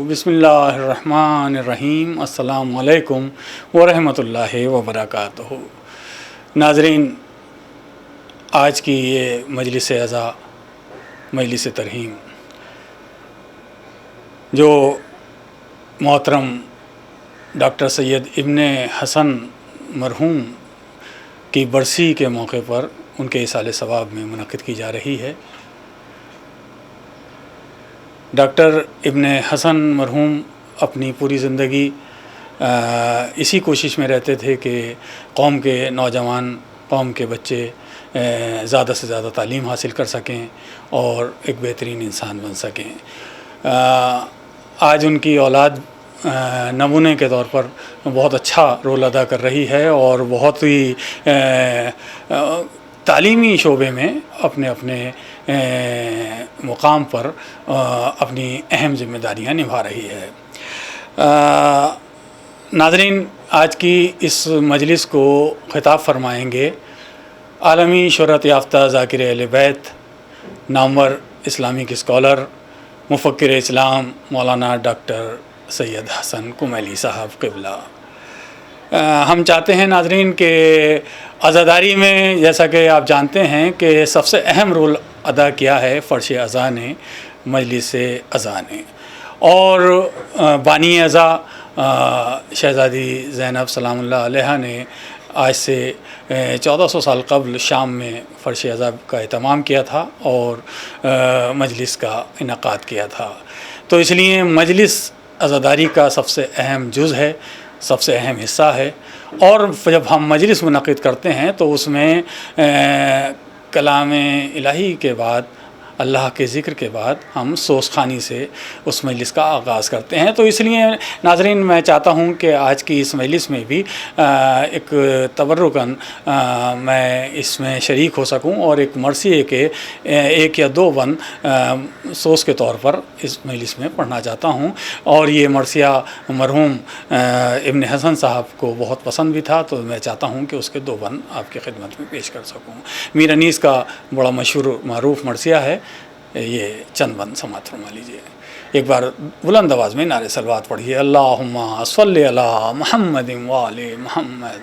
بسم اللہ الرحمن الرحیم. السلام علیکم ورحمۃ اللہ وبرکاتہ. ناظرین، آج کی یہ مجلس عزا، مجلس ترحیم، جو محترم ڈاکٹر سید ابن حسن مرحوم کی برسی کے موقع پر ان کے ایصال ثواب میں منعقد کی جا رہی ہے. ڈاکٹر ابن حسن مرحوم اپنی پوری زندگی اسی کوشش میں رہتے تھے کہ قوم کے نوجوان، قوم کے بچے زیادہ سے زیادہ تعلیم حاصل کر سکیں اور ایک بہترین انسان بن سکیں. آج ان کی اولاد نمونے کے طور پر بہت اچھا رول ادا کر رہی ہے اور بہت ہی تعلیمی شعبے میں اپنے اپنے مقام پر اپنی اہم ذمہ داریاں نبھا رہی ہے. ناظرین، آج کی اس مجلس کو خطاب فرمائیں گے عالمی شہرت یافتہ ذاکر اہل بیت، نامور اسلامک اسکالر، مفکر اسلام مولانا ڈاکٹر سید حسن کمیلی صاحب قبلہ. ہم چاہتے ہیں ناظرین کہ عزاداری میں، جیسا کہ آپ جانتے ہیں کہ سب سے اہم رول ادا کیا ہے فرش عزا نے، مجلس عزا نے، اور بانی عزا شہزادی زینب سلام اللہ علیہ نے آج سے 1400 سال قبل شام میں فرش عزا کا اہتمام کیا تھا اور مجلس کا انعقاد کیا تھا. تو اس لیے مجلس عزاداری کا سب سے اہم جز ہے، سب سے اہم حصہ ہے. اور جب ہم مجلس منعقد کرتے ہیں تو اس میں کلام الہی کے بعد، اللہ کے ذکر کے بعد ہم سوز خوانی سے اس مجلس کا آغاز کرتے ہیں. تو اس لیے ناظرین، میں چاہتا ہوں کہ آج کی اس مجلس میں بھی ایک تبرکاً میں اس میں شریک ہو سکوں اور ایک مرثیے کے ایک یا دو بند سوز کے طور پر اس مجلس میں پڑھنا چاہتا ہوں. اور یہ مرثیہ مرحوم ابن حسن صاحب کو بہت پسند بھی تھا، تو میں چاہتا ہوں کہ اس کے دو بند آپ کی خدمت میں پیش کر سکوں. میر انیس کا بڑا مشہور معروف مرثیہ ہے، یہ چند بند سماعت فرما لیجیے. ایک بار بلند آواز میں نعرہ صلوات پڑھیے. اللہم صلی علی محمد وآل محمد.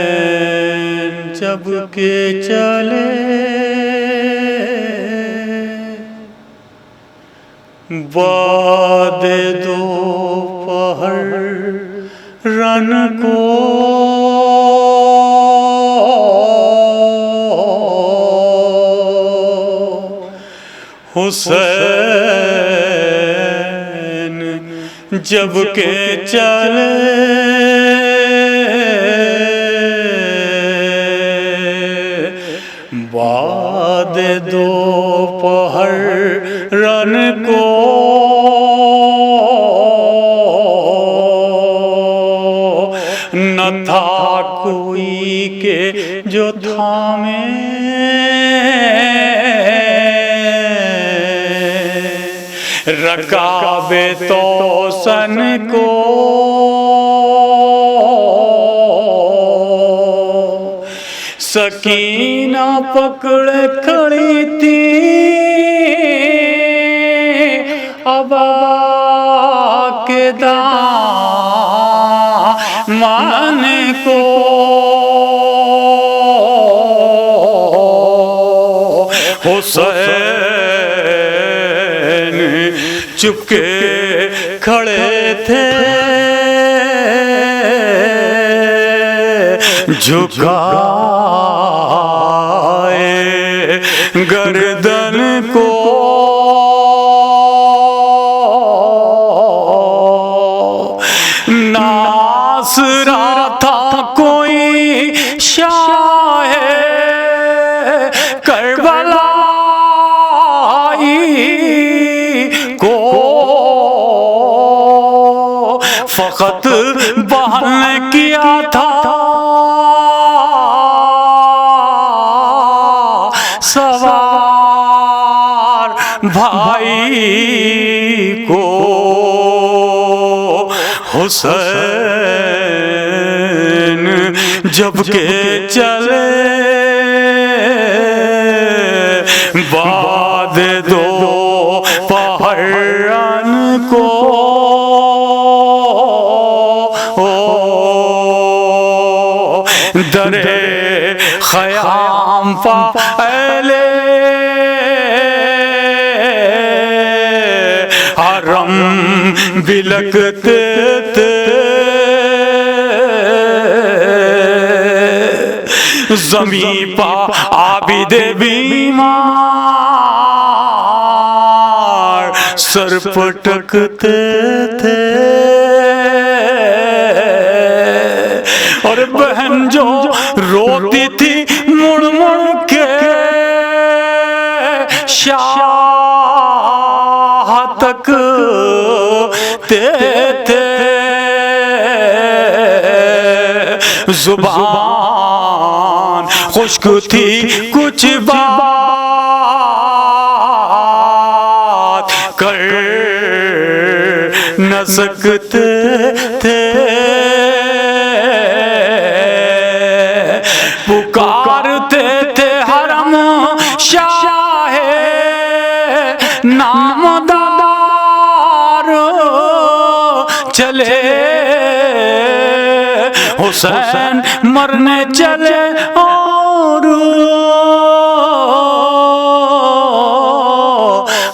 حسین جب کہ چلے بعد دوپہر رن کو، حسین جب کہ چلے بعد دوپہر رن کو، نہ تھا کوئی کہ جو تھامے رکاب توسن کو. سکینہ پکڑ کھڑی تھی ابا کے دامن کو، حسین چپکے کھڑے تھے جھکائے گردن کو. ناصرہ تھا کوئی شاہ کربلا کو، فقط بہن کیا تھا سوار بھائی کو. حسین جب کہ چلے بعد دو پہرن کو در خیام پہلے حرم بلکتے تھے زمین پا عابد بیمار سر پٹکتے تھے اور بہن جو روتی تھی مڑ مڑ کے شاہ تک تے زبان خشک تھی کچھ بات کر نہ سکتے تھے پکارتے تھے حرم شاہ نامدار چلے حسین مرنے چلے اور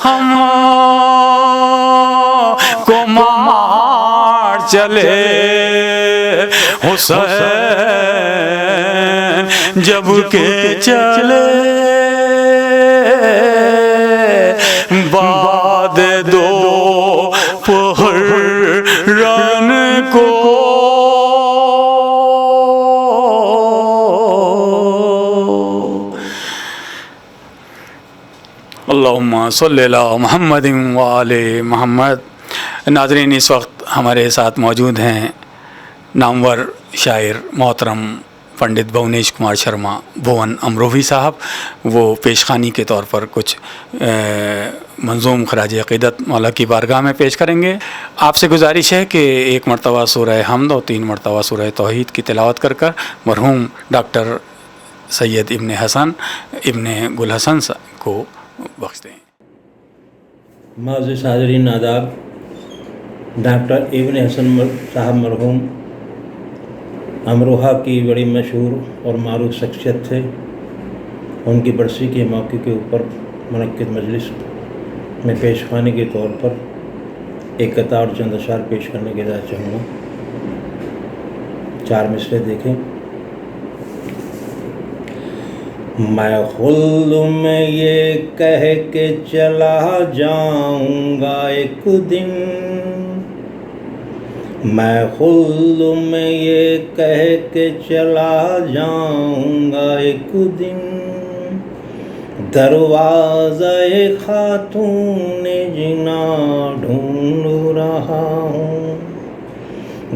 ہم کو مار چلے حسین جب کہ چلے بعد دو پہرن کو اللہم صلی اللہ محمد وآل محمد۔ ناظرین، اس وقت ہمارے ساتھ موجود ہیں نامور شاعر محترم پنڈت بھونیش کمار شرما بھون امروہی صاحب۔ وہ پیشخانی کے طور پر کچھ منظوم خراج عقیدت مولا کی بارگاہ میں پیش کریں گے۔ آپ سے گزارش ہے کہ ایک مرتبہ سورہ حمد اور 3 مرتبہ سورہ توحید کی تلاوت کر مرحوم ڈاکٹر سید ابن حسن ابن گل حسن کو بخش دیں۔ معزز حاضرین آداب، ڈاکٹر ابن حسن صاحب مرحوم امروہہ کی بڑی مشہور اور معروف شخصیت تھے۔ ان کی برسی کے موقع کے اوپر منعقد مجلس میں پیشخانی کے طور پر ایک قطعہ اور چند اشعار پیش کرنے کی اجازت چاہوں گا۔ 4 مصرعے دیکھیں۔ میں خلد میں یہ کہہ کے چلا جاؤں گا ایک دن، میں خلد میں یہ کہہ کے چلا جاؤں گا ایک دن، دروازہ خاتون جنا ڈھونڈ رہا ہوں،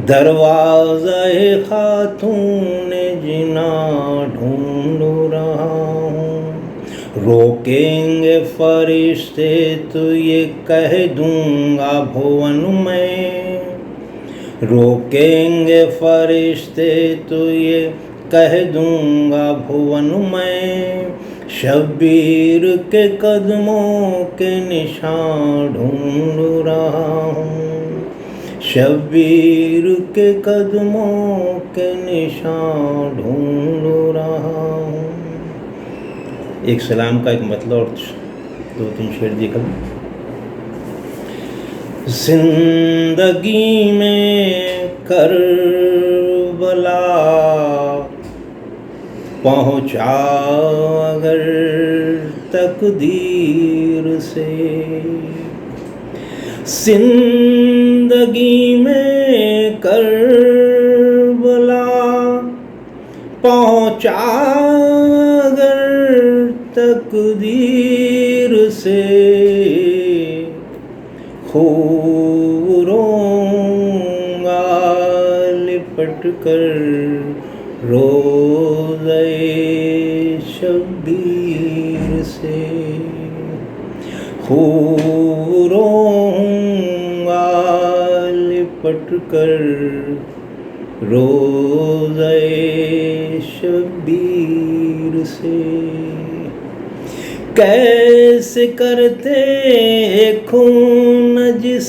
دروازہ خاتون جنا ڈھونڈ رہا ہوں، روکیں گے فرشتے تو یہ کہہ دوں گا بھون میں، روکیں گے فرشتے تو یہ کہہ دوں گا بھون میں، شبیر کے قدموں کے نشان ڈھونڈ رہا ہوں، شبیر کے قدموں کے نشان ڈھونڈ رہا ہوں۔ ایک سلام کا ایک مطلب اور 2-3 شعر دیکھا۔ زندگی میں کربلا پہنچا اگر تقدیر سے، زندگی میں کربلا پہنچا اگر تقدیر سے، خوب روں گا لپٹ کر روضہ شبیر سے، خوب روں گا لپٹ لپٹ کر روزہ شبیر سے، کیسے کرتے خون جس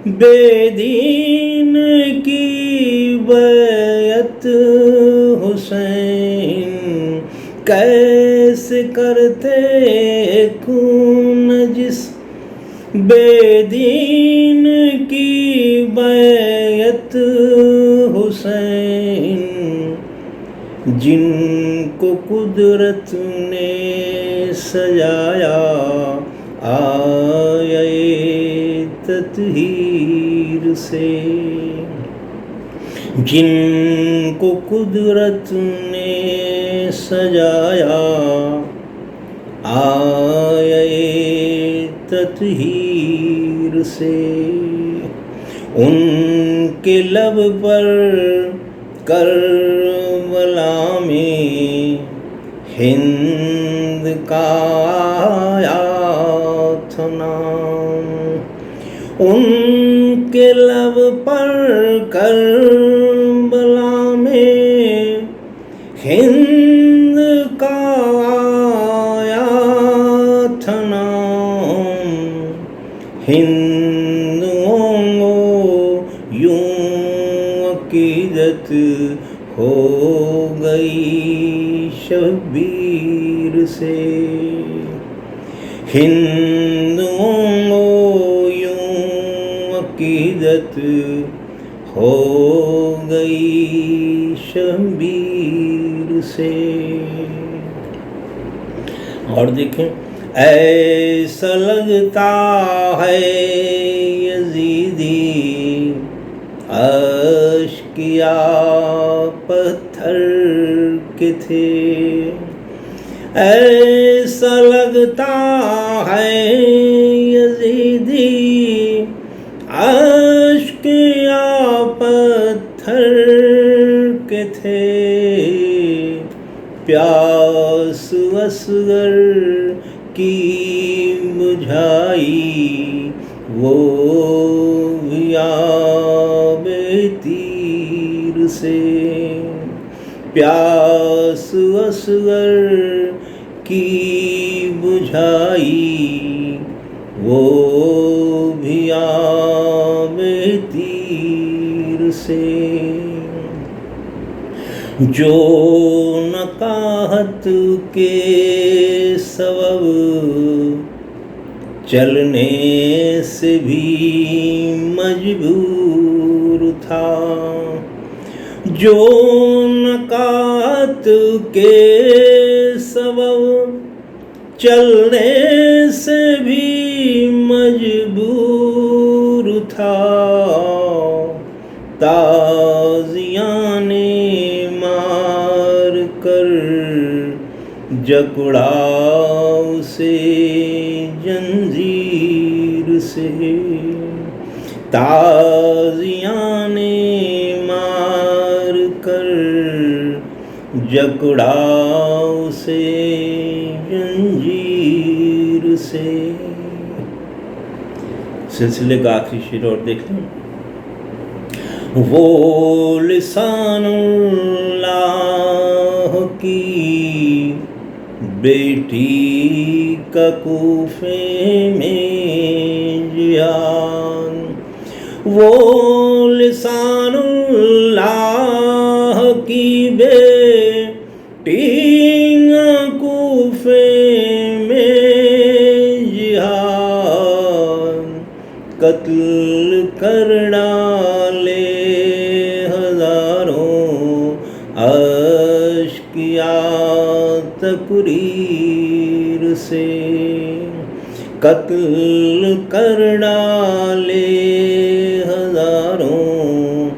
بے دین کی بیعت حسین، کیسے کرتے خون جس بے دین کی بیعت حسین، جن کو قدرت نے سجایا آیے تطہیر سے، جن کو قدرت نے سجایا آیے تطہیر سے، ان کے لب پر کربلا میں ہند کا آیا تھا نام، ان کے لب پر کربلا میں ہند کا آیا تھا نام، ہندوؤں کو یوں عقیدت ہو گئی شبیر سے، ہندوؤں کو یوں عقیدت ہو گئی شبیر سے۔ اور دیکھیں، ایسا لگتا ہے یزیدی اشکیا پتھر کے تھے، ایسا لگتا ہے یزیدی اشکیا پتھر کے تھے، پیاس اصغر کی بجھائی وہ بھی آب تیر سے، پیاس اصغر کی بجھائی وہ بھی آب تیر سے، جو نکاحت کے سبب چلنے سے بھی مجبور تھا، جو نکاحت کے سبب چلنے سے بھی مجبور تھا، تازیاں نے مار کر جکڑا اسے جنزیر سے، تازیاں نے مار کر جکڑا اسے جنزیر سے۔ سلسلے کا آخری شعر اور دیکھ لیں۔ وہ لسان اللہ کی بیٹی کا کوفے میں جہاد، وہ لسان اللہ کی بیٹی کا کوفے میں جہاد، قتل کر ڈالے ہزاروں اشکیا تقریر سے، قتل کر ڈالے ہزاروں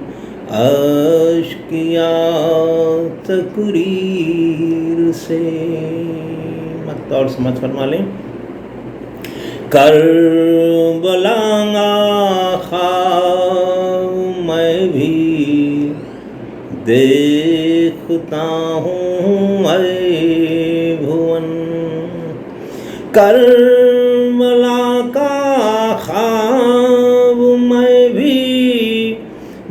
اشکیا تقریر سے۔ مقطع اور سمجھ فرما لیں۔ کربلا خواب میں بھی دیکھتا ہوں اے بھون، کربلا کا خواب میں بھی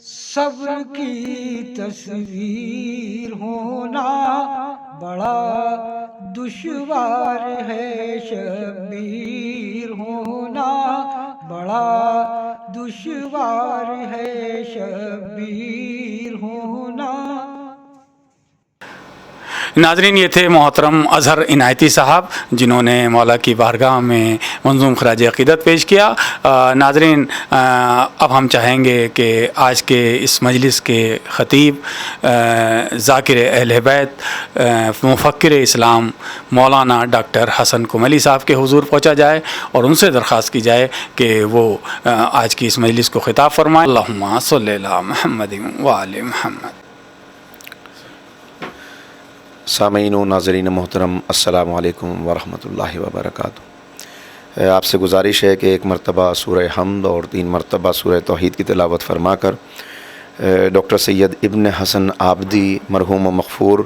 صبر کی تصویر ہونا بڑا دشوار ہے، شبیر ہونا بڑا دشوار ہے، شبیر ہونا۔ ناظرین، یہ تھے محترم اظہر عنایتی صاحب جنہوں نے مولا کی بارگاہ میں منظوم خراج عقیدت پیش کیا۔ ناظرین، اب ہم چاہیں گے کہ آج کے اس مجلس کے خطیب ذاکر اہل بیت مفکر اسلام مولانا ڈاکٹر حسن کملی صاحب کے حضور پہنچا جائے اور ان سے درخواست کی جائے کہ وہ آج کی اس مجلس کو خطاب فرمائیں۔ اللہم صلی علی محمد وآل محمد۔ سامعین و ناظرین محترم، السلام علیکم ورحمۃ اللہ وبرکاتہ۔ آپ سے گزارش ہے کہ ایک مرتبہ سورہ حمد اور 3 مرتبہ سورہ توحید کی تلاوت فرما کر ڈاکٹر سید ابن حسن عابدی مرحوم و مغفور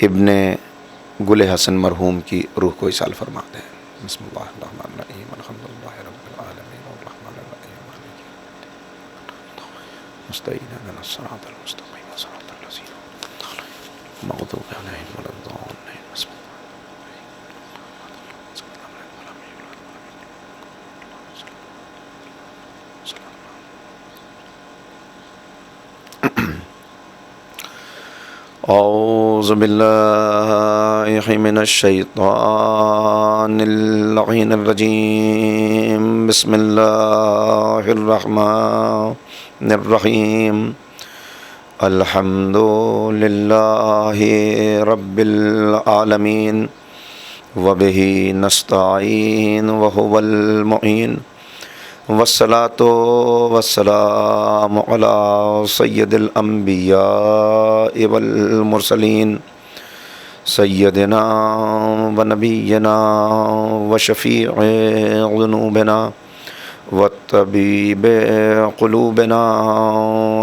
ابن گل حسن مرحوم کی روح کو ایصال فرماتے ہیں۔ بسم اللہ الرحمن الرحیم، الحمد للہ رب العالمین الرحمن الرحیم مستعین اهدنا الصراط المستقیم صراط الذین المغضوب علیہم ولا الضالین۔ بسم اعوذ باللہ من الشیطان اللعین الرجیم، بسم اللہ الرحمن الرحیم، الحمد للہ رب العالمین وبہ نستعین وہو المعین، والصلاة والسلام علی سید الانبیاء والمرسلین، سیدنا و نبینا و شفیع ذنوبنا والطبیب قلوبنا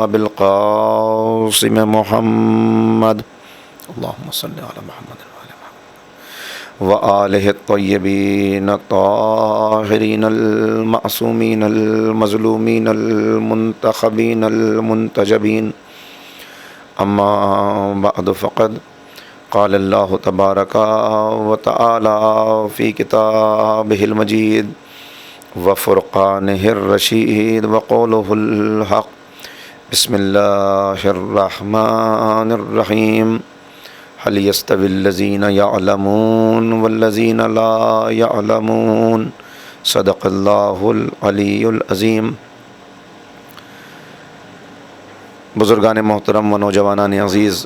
ابی القاسم محمد، اللہم صلی علی محمد وآلہ الطیبین الطاہرین المعصومین المظلومین المنتخبین المنتجبین، اما بعد فقد قال اللہ تبارک و تعالی فی کتابہ المجید وفرقانہ الرشید وقولہ الحق، بسم اللہ الرحمن الرحیم، هل يستوي الذين يعلمون والذين لا يعلمون، صدق اللہ العلی العظیم۔ بزرگان محترم و نوجوانان عزیز،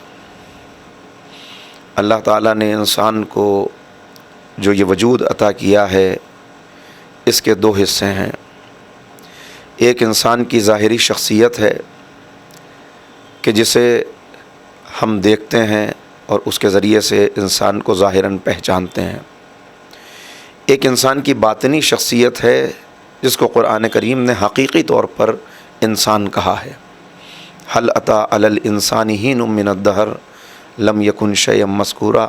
اللہ تعالیٰ نے انسان کو جو یہ وجود عطا کیا ہے اس کے 2 حصے ہیں۔ ایک انسان کی ظاہری شخصیت ہے کہ جسے ہم دیکھتے ہیں اور اس کے ذریعے سے انسان کو ظاہراً پہچانتے ہیں۔ ایک انسان کی باطنی شخصیت ہے جس کو قرآن کریم نے حقیقی طور پر انسان کہا ہے۔ هل أتى على الإنسان حين من الدهر لم يكن شيئا مذكورا،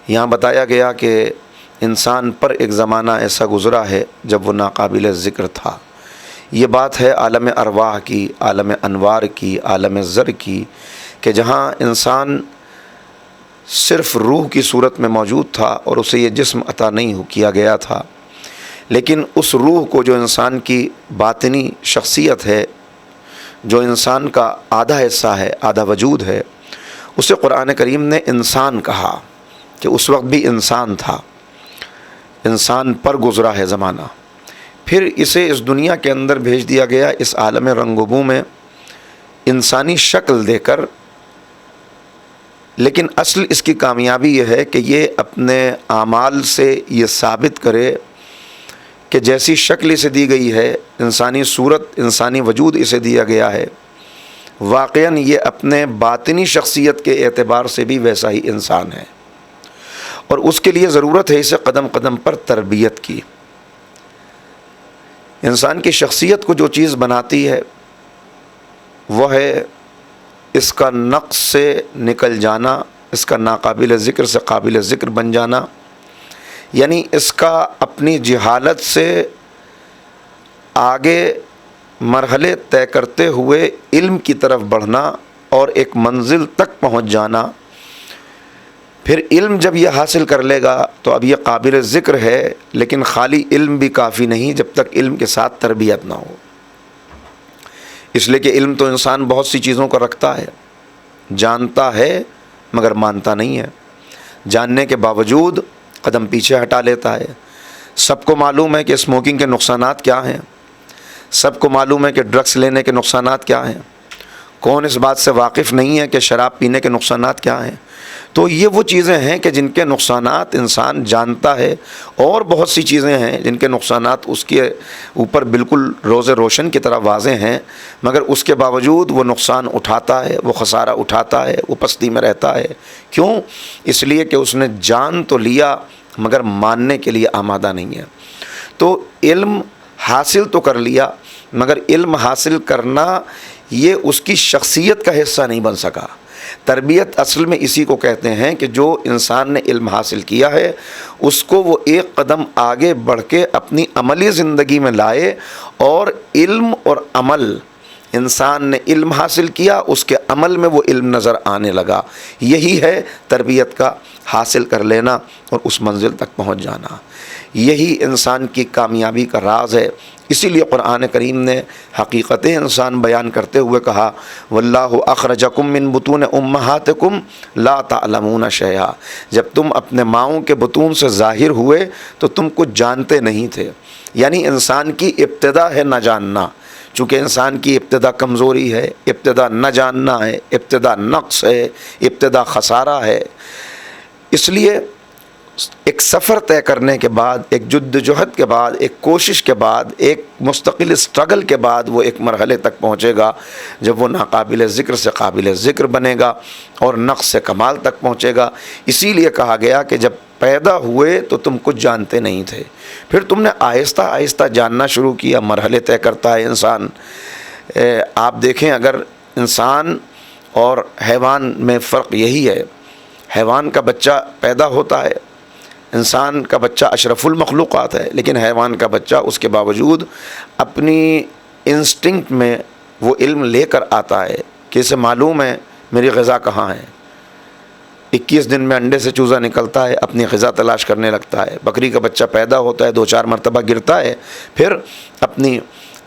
یہاں بتایا گیا کہ انسان پر ایک زمانہ ایسا گزرا ہے جب وہ ناقابل ذکر تھا۔ یہ بات ہے عالم ارواح کی، عالم انوار کی، عالم ذر کی، کہ جہاں انسان صرف روح کی صورت میں موجود تھا اور اسے یہ جسم عطا نہیں کیا گیا تھا، لیکن اس روح کو جو انسان کی باطنی شخصیت ہے، جو انسان کا آدھا حصہ ہے، آدھا وجود ہے، اسے قرآن کریم نے انسان کہا کہ اس وقت بھی انسان تھا، انسان پر گزرا ہے زمانہ۔ پھر اسے اس دنیا کے اندر بھیج دیا گیا، اس عالم رنگ و بو میں انسانی شکل دے کر، لیکن اصل اس کی کامیابی یہ ہے کہ یہ اپنے اعمال سے یہ ثابت کرے کہ جیسی شکل اسے دی گئی ہے، انسانی صورت، انسانی وجود اسے دیا گیا ہے، واقعاً یہ اپنے باطنی شخصیت کے اعتبار سے بھی ویسا ہی انسان ہے، اور اس کے لیے ضرورت ہے اسے قدم قدم پر تربیت کی۔ انسان کی شخصیت کو جو چیز بناتی ہے وہ ہے اس کا نقص سے نکل جانا، اس کا ناقابل ذکر سے قابل ذکر بن جانا، یعنی اس کا اپنی جہالت سے آگے مرحلے طے کرتے ہوئے علم کی طرف بڑھنا اور ایک منزل تک پہنچ جانا، پھر علم جب یہ حاصل کر لے گا تو اب یہ قابل ذکر ہے، لیکن خالی علم بھی کافی نہیں جب تک علم کے ساتھ تربیت نہ ہو۔ اس لیے کہ علم تو انسان بہت سی چیزوں کو رکھتا ہے، جانتا ہے مگر مانتا نہیں ہے، جاننے کے باوجود قدم پیچھے ہٹا لیتا ہے۔ سب کو معلوم ہے کہ اسموکنگ کے نقصانات کیا ہیں، سب کو معلوم ہے کہ ڈرگس لینے کے نقصانات کیا ہیں، کون اس بات سے واقف نہیں ہے کہ شراب پینے کے نقصانات کیا ہیں؟ تو یہ وہ چیزیں ہیں کہ جن کے نقصانات انسان جانتا ہے، اور بہت سی چیزیں ہیں جن کے نقصانات اس کے اوپر بالکل روز روشن کی طرح واضح ہیں، مگر اس کے باوجود وہ نقصان اٹھاتا ہے، وہ خسارہ اٹھاتا ہے، وہ پستی میں رہتا ہے۔ کیوں؟ اس لیے کہ اس نے جان تو لیا مگر ماننے کے لیے آمادہ نہیں ہے۔ تو علم حاصل تو کر لیا مگر علم حاصل کرنا یہ اس کی شخصیت کا حصہ نہیں بن سکا۔ تربیت اصل میں اسی کو کہتے ہیں کہ جو انسان نے علم حاصل کیا ہے اس کو وہ ایک قدم آگے بڑھ کے اپنی عملی زندگی میں لائے، اور علم اور عمل، انسان نے علم حاصل کیا، اس کے عمل میں وہ علم نظر آنے لگا۔ یہی ہے تربیت کا حاصل کر لینا اور اس منزل تک پہنچ جانا، یہی انسان کی کامیابی کا راز ہے۔ اسی لیے قرآن کریم نے حقیقت انسان بیان کرتے ہوئے کہا، واللہ اخرجکم من بطون امہاتکم لا تعلمون شیئا، جب تم اپنے ماؤں کے بطون سے ظاہر ہوئے تو تم کچھ جانتے نہیں تھے۔ یعنی انسان کی ابتدا ہے نہ جاننا، چونکہ انسان کی ابتدا کمزوری ہے، ابتدا نہ جاننا ہے، ابتدا نقص ہے، ابتدا خسارہ ہے۔ اس لیے ایک سفر طے کرنے کے بعد، ایک جدوجہد کے بعد، ایک کوشش کے بعد، ایک مستقل اسٹرگل کے بعد وہ ایک مرحلے تک پہنچے گا جب وہ ناقابل ذکر سے قابل ذکر بنے گا اور نقص سے کمال تک پہنچے گا۔ اسی لیے کہا گیا کہ جب پیدا ہوئے تو تم کچھ جانتے نہیں تھے، پھر تم نے آہستہ آہستہ جاننا شروع کیا، مرحلے طے کرتا ہے انسان۔ آپ دیکھیں اگر انسان اور حیوان میں فرق یہی ہے، حیوان کا بچہ پیدا ہوتا ہے، انسان کا بچہ اشرف المخلوقات ہے، لیکن حیوان کا بچہ اس کے باوجود اپنی انسٹنکٹ میں وہ علم لے کر آتا ہے کہ اسے معلوم ہے میری غذا کہاں ہے۔ 21 دن میں انڈے سے چوزا نکلتا ہے، اپنی غذا تلاش کرنے لگتا ہے۔ بکری کا بچہ پیدا ہوتا ہے، 2-4 مرتبہ گرتا ہے، پھر اپنی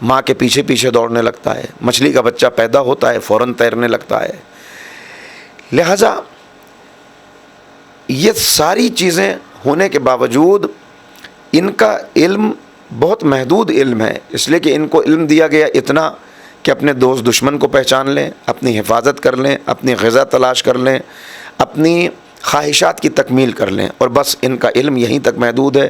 ماں کے پیچھے پیچھے دوڑنے لگتا ہے۔ مچھلی کا بچہ پیدا ہوتا ہے، فوراً تیرنے لگتا ہے۔ لہٰذا یہ ساری چیزیں ہونے کے باوجود ان کا علم بہت محدود علم ہے، اس لیے کہ ان کو علم دیا گیا اتنا کہ اپنے دوست دشمن کو پہچان لیں، اپنی حفاظت کر لیں، اپنی غذا تلاش کر لیں، اپنی خواہشات کی تکمیل کر لیں، اور بس ان کا علم یہیں تک محدود ہے۔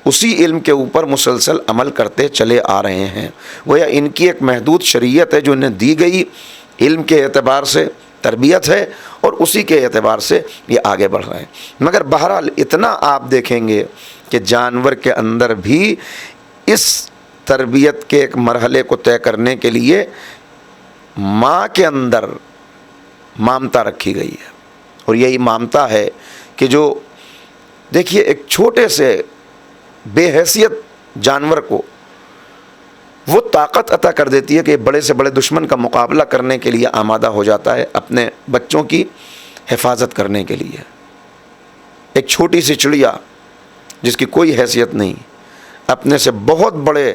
اسی علم کے اوپر مسلسل عمل کرتے چلے آ رہے ہیں۔ گویا ان کی ایک محدود شریعت ہے جو انہیں دی گئی، علم کے اعتبار سے تربیت ہے، اور اسی کے اعتبار سے یہ آگے بڑھ رہے ہیں۔ مگر بہرحال اتنا آپ دیکھیں گے کہ جانور کے اندر بھی اس تربیت کے ایک مرحلے کو طے کرنے کے لیے ماں کے اندر مامتا رکھی گئی ہے، اور یہی مامتا ہے کہ جو دیکھیے ایک چھوٹے سے بے حیثیت جانور کو وہ طاقت عطا کر دیتی ہے کہ بڑے سے بڑے دشمن کا مقابلہ کرنے کے لیے آمادہ ہو جاتا ہے، اپنے بچوں کی حفاظت کرنے کے لیے۔ ایک چھوٹی سی چڑیا جس کی کوئی حیثیت نہیں، اپنے سے بہت بڑے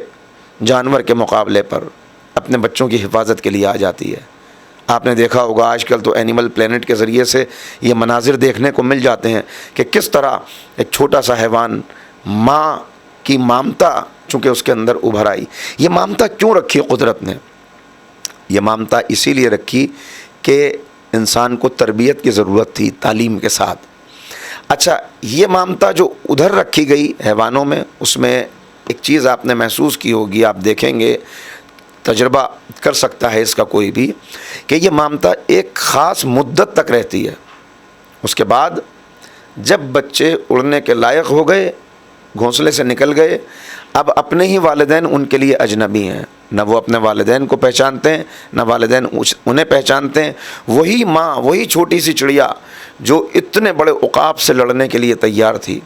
جانور کے مقابلے پر اپنے بچوں کی حفاظت کے لیے آ جاتی ہے۔ آپ نے دیکھا ہوگا آج کل تو اینیمل پلینٹ کے ذریعے سے یہ مناظر دیکھنے کو مل جاتے ہیں کہ کس طرح ایک چھوٹا سا حیوان ماں کی مامتا چونکہ اس کے اندر ابھر آئی۔ یہ مامتا کیوں رکھی قدرت نے؟ یہ مامتا اسی لیے رکھی کہ انسان کو تربیت کی ضرورت تھی تعلیم کے ساتھ۔ اچھا، یہ مامتا جو ادھر رکھی گئی حیوانوں میں، اس میں ایک چیز آپ نے محسوس کی ہوگی، آپ دیکھیں گے، تجربہ کر سکتا ہے اس کا کوئی بھی، کہ یہ مامتا ایک خاص مدت تک رہتی ہے۔ اس کے بعد جب بچے اڑنے کے لائق ہو گئے، گھونسلے سے نکل گئے، اب اپنے ہی والدین ان کے لیے اجنبی ہیں، نہ وہ اپنے والدین کو پہچانتے ہیں نہ والدین انہیں پہچانتے ہیں۔ وہی ماں، وہی چھوٹی سی چڑیا جو اتنے بڑے عقاب سے لڑنے کے لیے تیار تھی،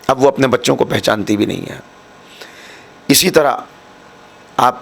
اب وہ اپنے بچوں کو پہچانتی بھی نہیں ہے۔ اسی طرح آپ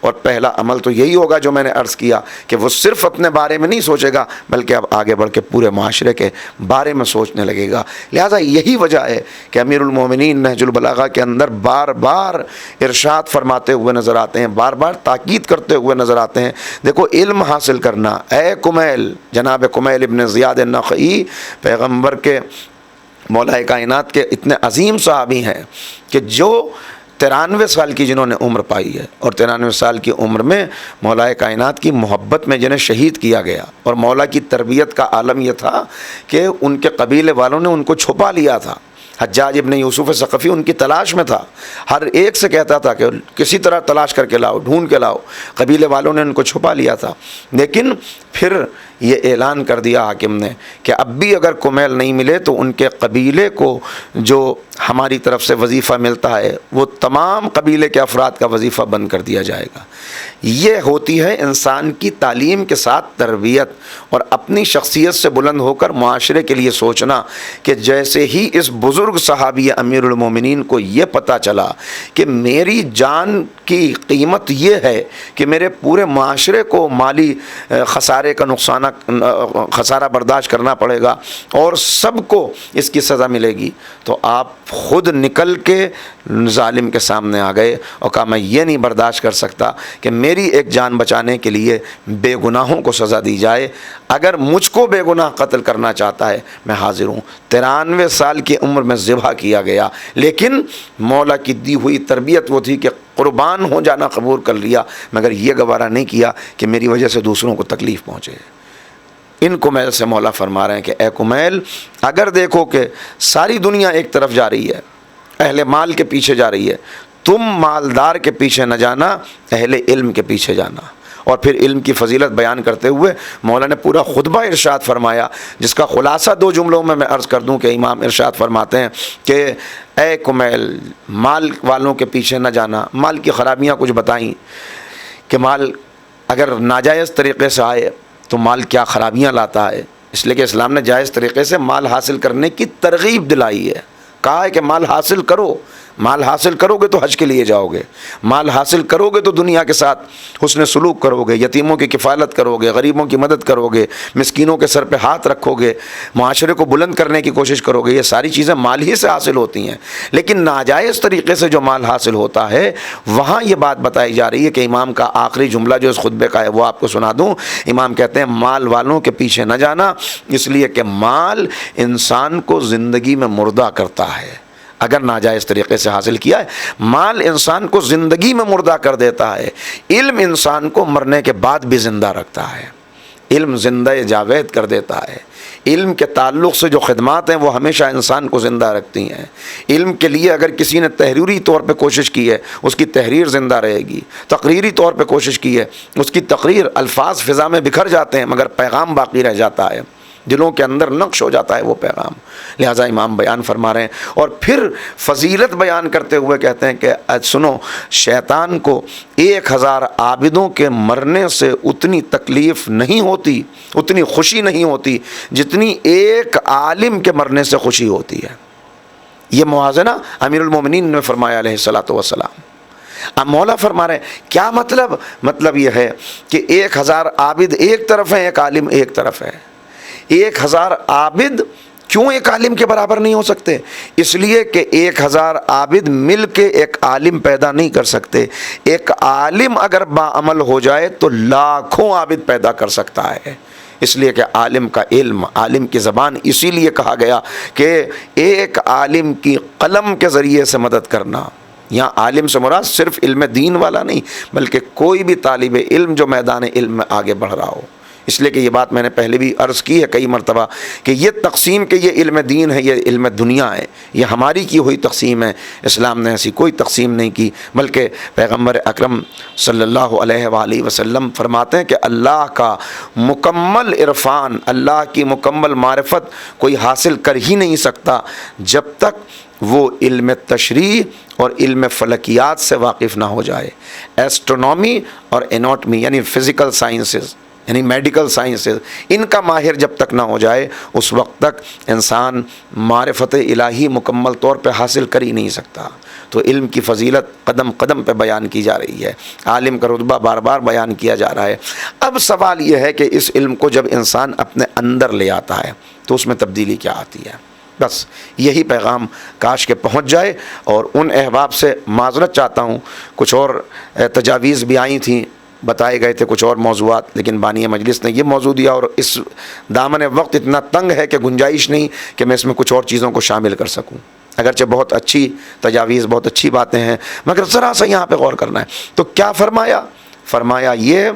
اور پہلا عمل تو یہی ہوگا جو میں نے عرض کیا کہ وہ صرف اپنے بارے میں نہیں سوچے گا بلکہ اب آگے بڑھ کے پورے معاشرے کے بارے میں سوچنے لگے گا۔ لہٰذا یہی وجہ ہے کہ امیر المومنین نہج البلاغہ کے اندر بار بار ارشاد فرماتے ہوئے نظر آتے ہیں، بار بار تاکید کرتے ہوئے نظر آتے ہیں، دیکھو علم حاصل کرنا، اے کمیل، جناب کمیل ابن زیاد النخعی پیغمبر کے مولا کائنات کے اتنے عظیم صحابی ہیں کہ جو 93 سال کی جنہوں نے عمر پائی ہے، اور 93 سال کی عمر میں مولا کائنات کی محبت میں جنہیں شہید کیا گیا، اور مولا کی تربیت کا عالم یہ تھا کہ ان کے قبیلے والوں نے ان کو چھپا لیا تھا۔ حجاج ابن یوسف ثقفی ان کی تلاش میں تھا، ہر ایک سے کہتا تھا کہ کسی طرح تلاش کر کے لاؤ، ڈھونڈ کے لاؤ، قبیلے والوں نے ان کو چھپا لیا تھا۔ لیکن پھر یہ اعلان کر دیا حاکم نے کہ اب بھی اگر کمیل نہیں ملے تو ان کے قبیلے کو جو ہماری طرف سے وظیفہ ملتا ہے وہ تمام قبیلے کے افراد کا وظیفہ بند کر دیا جائے گا۔ یہ ہوتی ہے انسان کی تعلیم کے ساتھ تربیت، اور اپنی شخصیت سے بلند ہو کر معاشرے کے لیے سوچنا کہ جیسے ہی اس بزرگ صحابی امیر المومنین کو یہ پتہ چلا کہ میری جان کی قیمت یہ ہے کہ میرے پورے معاشرے کو مالی خسارے کا خسارہ برداشت کرنا پڑے گا اور سب کو اس کی سزا ملے گی، تو آپ خود نکل کے ظالم کے سامنے آ گئے اور کہا میں یہ نہیں برداشت کر سکتا کہ میری ایک جان بچانے کے لیے بے گناہوں کو سزا دی جائے، اگر مجھ کو بے گناہ قتل کرنا چاہتا ہے میں حاضر ہوں۔ 93 سال کی عمر میں ذبح کیا گیا، لیکن مولا کی دی ہوئی تربیت وہ تھی کہ قربان ہو جانا قبول کر لیا، مگر یہ گوارہ نہیں کیا کہ میری وجہ سے دوسروں کو تکلیف پہنچے۔ ان کمیل سے مولا فرما رہے ہیں کہ اے کمیل، اگر دیکھو کہ ساری دنیا ایک طرف جا رہی ہے، اہل مال کے پیچھے جا رہی ہے، تم مالدار کے پیچھے نہ جانا، اہل علم کے پیچھے جانا۔ اور پھر علم کی فضیلت بیان کرتے ہوئے مولا نے پورا خطبہ ارشاد فرمایا، جس کا خلاصہ 2 جملوں میں عرض کر دوں کہ امام ارشاد فرماتے ہیں کہ اے کمیل، مال والوں کے پیچھے نہ جانا۔ مال کی خرابیاں کچھ بتائیں کہ مال اگر ناجائز طریقے سے آئے تو مال کیا خرابیاں لاتا ہے، اس لیے کہ اسلام نے جائز طریقے سے مال حاصل کرنے کی ترغیب دلائی ہے، کہا ہے کہ مال حاصل کرو، مال حاصل کرو گے تو حج کے لیے جاؤ گے، مال حاصل کرو گے تو دنیا کے ساتھ حسن سلوک کرو گے، یتیموں کی کفالت کرو گے، غریبوں کی مدد کرو گے، مسکینوں کے سر پہ ہاتھ رکھو گے، معاشرے کو بلند کرنے کی کوشش کرو گے۔ یہ ساری چیزیں مال ہی سے حاصل ہوتی ہیں، لیکن ناجائز طریقے سے جو مال حاصل ہوتا ہے وہاں یہ بات بتائی جا رہی ہے کہ امام کا آخری جملہ جو اس خطبے کا ہے وہ آپ کو سنا دوں۔ امام کہتے ہیں مال والوں کے پیچھے نہ جانا، اس لیے کہ مال انسان کو زندگی میں مردہ کرتا ہے۔ اگر ناجائز طریقے سے حاصل کیا ہے، مال انسان کو زندگی میں مردہ کر دیتا ہے، علم انسان کو مرنے کے بعد بھی زندہ رکھتا ہے، علم زندہ جاوید کر دیتا ہے۔ علم کے تعلق سے جو خدمات ہیں وہ ہمیشہ انسان کو زندہ رکھتی ہیں۔ علم کے لیے اگر کسی نے تحریری طور پہ کوشش کی ہے اس کی تحریر زندہ رہے گی، تقریری طور پہ کوشش کی ہے اس کی تقریر، الفاظ فضا میں بکھر جاتے ہیں مگر پیغام باقی رہ جاتا ہے، دلوں کے اندر نقش ہو جاتا ہے وہ پیغام۔ لہٰذا امام بیان فرما رہے ہیں، اور پھر فضیلت بیان کرتے ہوئے کہتے ہیں کہ سنو، شیطان کو 1000 عابدوں کے مرنے سے اتنی تکلیف نہیں ہوتی، اتنی خوشی نہیں ہوتی جتنی ایک عالم کے مرنے سے خوشی ہوتی ہے۔ یہ موازنہ امیر المومنین نے فرمایا علیہ الصلوۃ والسلام۔ اب مولا فرما رہے ہیں کیا مطلب؟ مطلب یہ ہے کہ 1000 عابد ایک طرف ہیں، ایک عالم ایک طرف ہے۔ 1000 عابد کیوں ایک عالم کے برابر نہیں ہو سکتے؟ اس لیے کہ 1000 عابد مل کے ایک عالم پیدا نہیں کر سکتے۔ ایک عالم اگر باعمل ہو جائے تو لاکھوں عابد پیدا کر سکتا ہے۔ اس لیے کہ عالم کا علم، عالم کی زبان، اسی لیے کہا گیا کہ ایک عالم کی قلم کے ذریعے سے مدد کرنا۔ یہاں عالم سے مراد صرف علم دین والا نہیں بلکہ کوئی بھی طالب علم جو میدان علم میں آگے بڑھ رہا ہو۔ اس لیے کہ یہ بات میں نے پہلے بھی عرض کی ہے کئی مرتبہ کہ یہ تقسیم کہ یہ علم دین ہے، یہ علم دنیا ہے، یہ ہماری کی ہوئی تقسیم ہے۔ اسلام نے ایسی کوئی تقسیم نہیں کی، بلکہ پیغمبر اکرم صلی اللہ علیہ وآلہ وسلم فرماتے ہیں کہ اللہ کا مکمل عرفان، اللہ کی مکمل معرفت کوئی حاصل کر ہی نہیں سکتا جب تک وہ علم تشریح اور علم فلکیات سے واقف نہ ہو جائے۔ ایسٹرونومی اور اناٹمی یعنی فزیکل سائنسز یعنی میڈیکل سائنسز، ان کا ماہر جب تک نہ ہو جائے اس وقت تک انسان معرفت الہی مکمل طور پہ حاصل کر ہی نہیں سکتا۔ تو علم کی فضیلت قدم قدم پہ بیان کی جا رہی ہے، عالم کا رتبہ بار بار بیان کیا جا رہا ہے۔ اب سوال یہ ہے کہ اس علم کو جب انسان اپنے اندر لے آتا ہے تو اس میں تبدیلی کیا آتی ہے؟ بس یہی پیغام کاش کے پہنچ جائے۔ اور ان احباب سے معذرت چاہتا ہوں، کچھ اور تجاویز بھی آئی تھیں، بتائے گئے تھے کچھ اور موضوعات، لیکن بانی مجلس نے یہ موضوع دیا اور اس دامن وقت اتنا تنگ ہے کہ گنجائش نہیں کہ میں اس میں کچھ اور چیزوں کو شامل کر سکوں، اگرچہ بہت اچھی تجاویز، بہت اچھی باتیں ہیں، مگر ذرا سا یہاں پہ غور کرنا ہے۔ تو کیا فرمایا؟ فرمایا یہ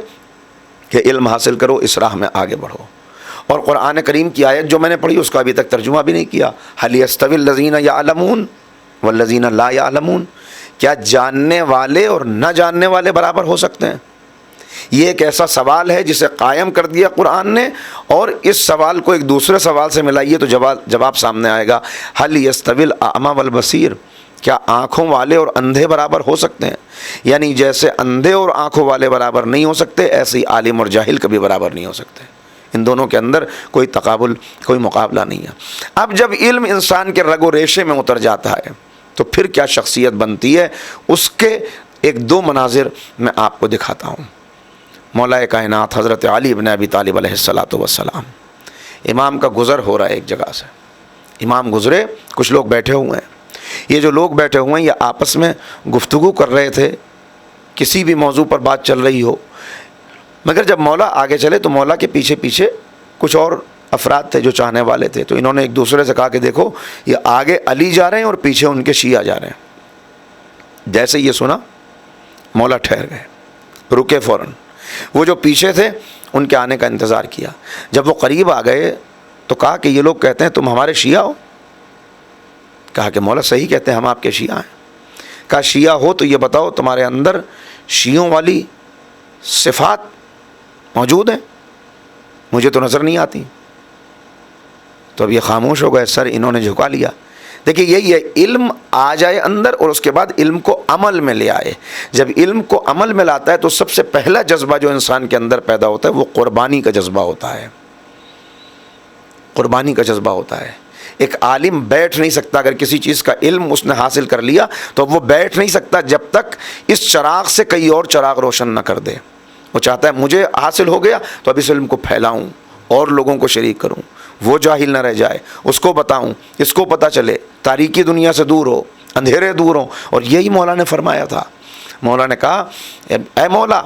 کہ علم حاصل کرو، اس راہ میں آگے بڑھو۔ اور قرآن کریم کی آیت جو میں نے پڑھی اس کا ابھی تک ترجمہ بھی نہیں کیا، هل يستوي الذين يعلمون والذين لا يعلمون، کیا جاننے والے اور نہ جاننے والے برابر ہو سکتے ہیں؟ یہ ایک ایسا سوال ہے جسے قائم کر دیا قرآن نے، اور اس سوال کو ایک دوسرے سوال سے ملائیے تو جواب سامنے آئے گا، هل يستوي الأعمى والبصير، کیا آنکھوں والے اور اندھے برابر ہو سکتے ہیں؟ یعنی جیسے اندھے اور آنکھوں والے برابر نہیں ہو سکتے، ایسے ہی عالم اور جاہل کبھی برابر نہیں ہو سکتے۔ ان دونوں کے اندر کوئی تقابل، کوئی مقابلہ نہیں ہے۔ اب جب علم انسان کے رگ و ریشے میں اتر جاتا ہے تو پھر کیا شخصیت بنتی ہے، اس کے ایک دو مناظر میں آپ کو دکھاتا ہوں۔ مولا کائنات حضرت علی بن ابی طالب علیہ الصلاۃ والسلام، امام کا گزر ہو رہا ہے ایک جگہ سے، امام گزرے، کچھ لوگ بیٹھے ہوئے ہیں، یہ جو لوگ بیٹھے ہوئے ہیں یہ آپس میں گفتگو کر رہے تھے، کسی بھی موضوع پر بات چل رہی ہو، مگر جب مولا آگے چلے تو مولا کے پیچھے پیچھے کچھ اور افراد تھے جو چاہنے والے تھے، تو انہوں نے ایک دوسرے سے کہا کہ دیکھو یہ آگے علی جا رہے ہیں اور پیچھے ان کے شیعہ جا رہے ہیں۔ جیسے یہ سنا مولا ٹھہر گئے، رکے فوراً، وہ جو پیچھے تھے ان کے آنے کا انتظار کیا۔ جب وہ قریب آ گئے تو کہا کہ یہ لوگ کہتے ہیں تم ہمارے شیعہ ہو؟ کہا کہ مولا صحیح کہتے ہیں، ہم آپ کے شیعہ ہیں۔ کہا شیعہ ہو تو یہ بتاؤ تمہارے اندر شیعوں والی صفات موجود ہیں؟ مجھے تو نظر نہیں آتی۔ تو اب یہ خاموش ہو گئے، سر انہوں نے جھکا لیا۔ دیکھیے یہی ہے، علم آ جائے اندر اور اس کے بعد علم کو عمل میں لے آئے۔ جب علم کو عمل میں لاتا ہے تو سب سے پہلا جذبہ جو انسان کے اندر پیدا ہوتا ہے وہ قربانی کا جذبہ ہوتا ہے، قربانی کا جذبہ ہوتا ہے۔ ایک عالم بیٹھ نہیں سکتا، اگر کسی چیز کا علم اس نے حاصل کر لیا تو وہ بیٹھ نہیں سکتا جب تک اس چراغ سے کئی اور چراغ روشن نہ کر دے۔ وہ چاہتا ہے مجھے حاصل ہو گیا تو اب اس علم کو پھیلاؤں اور لوگوں کو شریک کروں، وہ جاہل نہ رہ جائے، اس کو بتاؤں، اس کو پتہ چلے، تاریکی دنیا سے دور ہو، اندھیرے دور ہوں۔ اور یہی مولا نے فرمایا تھا۔ مولا نے کہا اے مولا،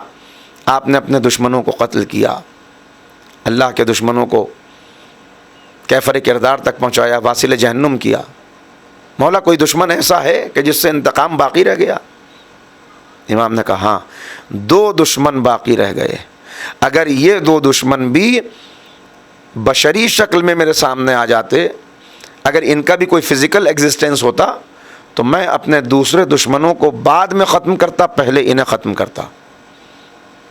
آپ نے اپنے دشمنوں کو قتل کیا، اللہ کے دشمنوں کو کیفر کردار تک پہنچایا، واصل جہنم کیا۔ مولا کوئی دشمن ایسا ہے کہ جس سے انتقام باقی رہ گیا؟ امام نے کہا ہاں، 2 دشمن باقی رہ گئے، اگر یہ 2 دشمن بھی بشری شکل میں میرے سامنے آ جاتے، اگر ان کا بھی کوئی فزیکل ایگزسٹنس ہوتا تو میں اپنے دوسرے دشمنوں کو بعد میں ختم کرتا، پہلے انہیں ختم کرتا۔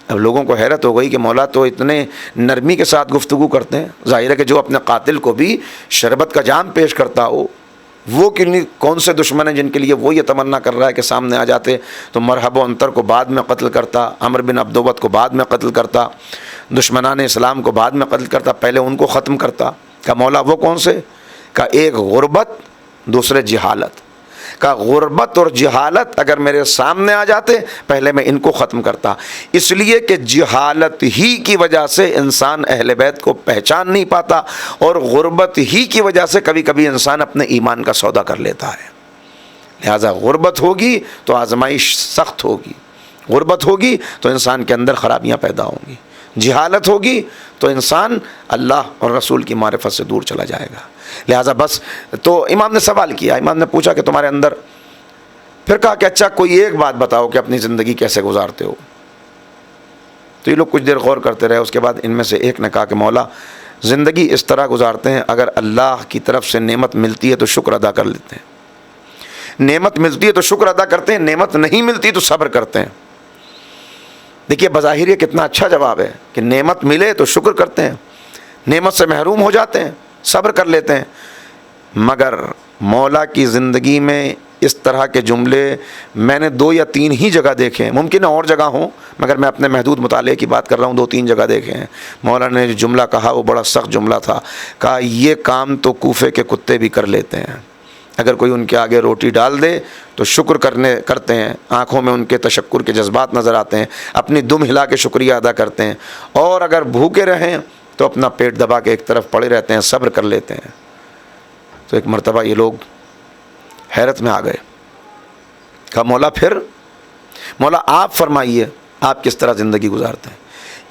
اب لوگوں کو حیرت ہو گئی کہ مولا تو اتنے نرمی کے ساتھ گفتگو کرتے ہیں، ظاہر ہے کہ جو اپنے قاتل کو بھی شربت کا جام پیش کرتا ہو، وہ کون سے دشمن ہیں جن کے لیے وہ یہ تمنا کر رہا ہے کہ سامنے آ جاتے تو مرحب و انتر کو بعد میں قتل کرتا، عمر بن عبدوبت کو بعد میں قتل کرتا، دشمنان اسلام کو بعد میں قتل کرتا، پہلے ان کو ختم کرتا۔ کہ مولا وہ کون سے؟ کہ ایک غربت، دوسرے جہالت۔ کہ غربت اور جہالت اگر میرے سامنے آ جاتے پہلے میں ان کو ختم کرتا، اس لیے کہ جہالت ہی کی وجہ سے انسان اہل بیت کو پہچان نہیں پاتا، اور غربت ہی کی وجہ سے کبھی کبھی انسان اپنے ایمان کا سودا کر لیتا ہے۔ لہذا غربت ہوگی تو آزمائش سخت ہوگی، غربت ہوگی تو انسان کے اندر خرابیاں پیدا ہوں گی، جہالت ہوگی تو انسان اللہ اور رسول کی معرفت سے دور چلا جائے گا۔ لہٰذا بس تو امام نے سوال کیا، امام نے پوچھا کہ تمہارے اندر، پھر کہا کہ اچھا کوئی ایک بات بتاؤ کہ اپنی زندگی کیسے گزارتے ہو۔ تو یہ لوگ کچھ دیر غور کرتے رہے، اس کے بعد ان میں سے ایک نے کہا کہ مولا زندگی اس طرح گزارتے ہیں، اگر اللہ کی طرف سے نعمت ملتی ہے تو شکر ادا کر لیتے ہیں، نعمت ملتی ہے تو شکر ادا کرتے ہیں، نعمت نہیں ملتی تو صبر کرتے ہیں۔ دیکھیے بظاہر یہ کتنا اچھا جواب ہے کہ نعمت ملے تو شکر کرتے ہیں، نعمت سے محروم ہو جاتے ہیں صبر کر لیتے ہیں۔ مگر مولا کی زندگی میں اس طرح کے جملے میں نے 2 یا 3 ہی جگہ دیکھے ہیں، ممکن ہے اور جگہ ہوں مگر میں اپنے محدود مطالعے کی بات کر رہا ہوں، 2-3 جگہ دیکھے ہیں۔ مولا نے جو جملہ کہا وہ بڑا سخت جملہ تھا، کہا یہ کام تو کوفے کے کتے بھی کر لیتے ہیں، اگر کوئی ان کے آگے روٹی ڈال دے تو شکر کرتے ہیں، آنکھوں میں ان کے تشکر کے جذبات نظر آتے ہیں، اپنی دم ہلا کے شکریہ ادا کرتے ہیں، اور اگر بھوکے رہیں تو اپنا پیٹ دبا کے ایک طرف پڑے رہتے ہیں، صبر کر لیتے ہیں۔ تو ایک مرتبہ یہ لوگ حیرت میں آ گئے، کہا مولا پھر، مولا آپ فرمائیے آپ کس طرح زندگی گزارتے ہیں؟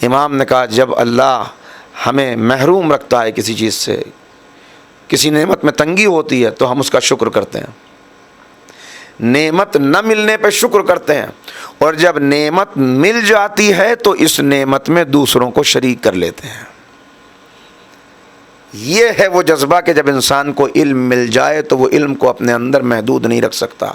امام نے کہا جب اللہ ہمیں محروم رکھتا ہے کسی چیز سے، کسی نعمت میں تنگی ہوتی ہے تو ہم اس کا شکر کرتے ہیں، نعمت نہ ملنے پہ شکر کرتے ہیں، اور جب نعمت مل جاتی ہے تو اس نعمت میں دوسروں کو شریک کر لیتے ہیں۔ یہ ہے وہ جذبہ کہ جب انسان کو علم مل جائے تو وہ علم کو اپنے اندر محدود نہیں رکھ سکتا،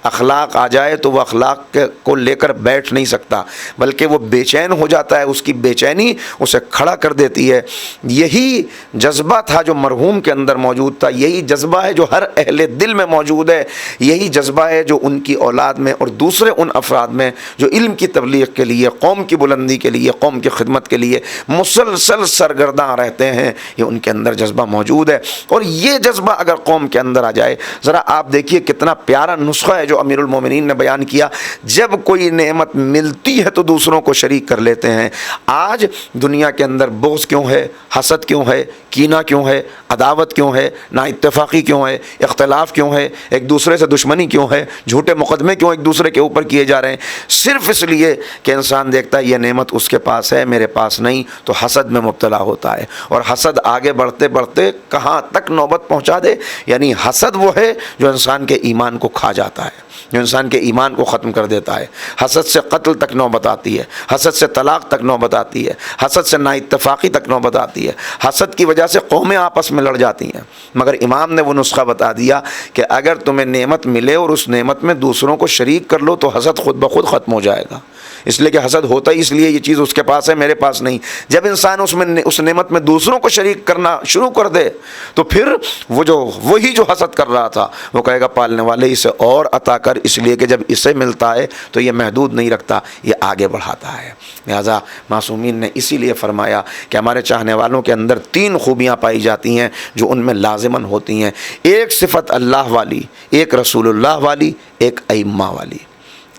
اخلاق آ جائے تو وہ اخلاق کو لے کر بیٹھ نہیں سکتا، بلکہ وہ بے چین ہو جاتا ہے، اس کی بے چینی اسے کھڑا کر دیتی ہے۔ یہی جذبہ تھا جو مرحوم کے اندر موجود تھا، یہی جذبہ ہے جو ہر اہل دل میں موجود ہے، یہی جذبہ ہے جو ان کی اولاد میں اور دوسرے ان افراد میں جو علم کی تبلیغ کے لیے، قوم کی بلندی کے لیے، قوم کی خدمت کے لیے مسلسل سرگرداں رہتے ہیں، یہ ان کے اندر جذبہ موجود ہے۔ اور یہ جذبہ اگر قوم کے اندر آ جائے، ذرا آپ دیکھیے کتنا پیارا نسخہ ہے جو امیر المومنین نے بیان کیا، جب کوئی نعمت ملتی ہے تو دوسروں کو شریک کر لیتے ہیں۔ آج دنیا کے اندر بغض کیوں ہے، حسد کیوں ہے، کینہ کیوں ہے، عداوت کیوں ہے، نا اتفاقی کیوں ہے، اختلاف کیوں ہے، ایک دوسرے سے دشمنی کیوں ہے، جھوٹے مقدمے کیوں ایک دوسرے کے اوپر کیے جا رہے ہیں؟ صرف اس لیے کہ انسان دیکھتا ہے یہ نعمت اس کے پاس ہے میرے پاس نہیں، تو حسد میں مبتلا ہوتا ہے، اور حسد آگے بڑھتے بڑھتے کہاں تک نوبت پہنچا دے، یعنی حسد وہ ہے جو انسان کے ایمان کو کھا جاتا ہے، جو انسان کے ایمان کو ختم کر دیتا ہے۔ حسد سے قتل تک نوبت آتی ہے، حسد سے طلاق تک نوبت آتی ہے، حسد سے نا اتفاقی تک نوبت آتی ہے، حسد کی وجہ سے قومیں آپس میں لڑ جاتی ہیں۔ مگر امام نے وہ نسخہ بتا دیا کہ اگر تمہیں نعمت ملے اور اس نعمت میں دوسروں کو شریک کر لو تو حسد خود بخود ختم ہو جائے گا۔ اس لیے کہ حسد ہوتا ہی اس لیے یہ چیز اس کے پاس ہے میرے پاس نہیں۔ جب انسان اس نعمت میں دوسروں کو شریک کرنا شروع کر دے تو پھر وہی جو حسد کر رہا تھا وہ کہے گا پالنے والے اسے اور عطا کر، اس لیے کہ جب اسے ملتا ہے تو یہ محدود نہیں رکھتا، یہ آگے بڑھاتا ہے۔ لہذا معصومین نے اسی لیے فرمایا کہ ہمارے چاہنے والوں کے اندر 3 خوبیاں پائی جاتی ہیں جو ان میں لازماً ہوتی ہیں، ایک صفت اللہ والی، ایک رسول اللہ والی، ایک ائمہ والی۔